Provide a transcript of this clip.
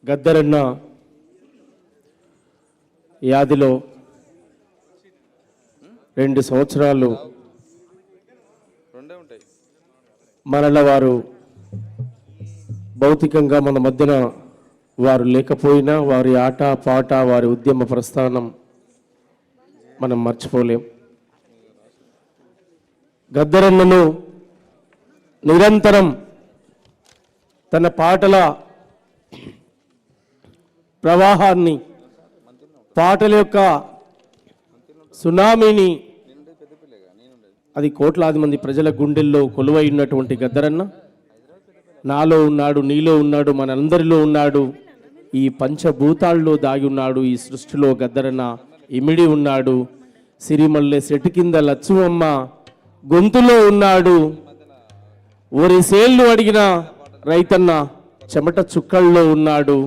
గద్దరన్న యాదిలో 2 సంవత్సరాలు మనల వారు భౌతికంగా మన మధ్యన వారు లేకపోయినా వారి ఆట పాట వారి ఉద్యమ ప్రస్థానం మనం మర్చిపోలేం. గద్దరన్నను నిరంతరం తన పాటల ప్రవాహాన్ని, పాటల యొక్క సునామీని, అది కోట్లాది మంది ప్రజల గుండెల్లో కొలువై ఉన్నటువంటి గద్దరన్న నాలో ఉన్నాడు, నీలో ఉన్నాడు, మనందరిలో ఉన్నాడు, ఈ పంచభూతాల్లో దాగి ఉన్నాడు, ఈ సృష్టిలో గద్దరన్న ఇమిడి ఉన్నాడు, సిరిమల్లె చెట్టు కింద లచ్చువమ్మ గొంతులో ఉన్నాడు, ఒరిసేళ్ళు అడిగిన రైతన్న చెమట చుక్కల్లో ఉన్నాడు.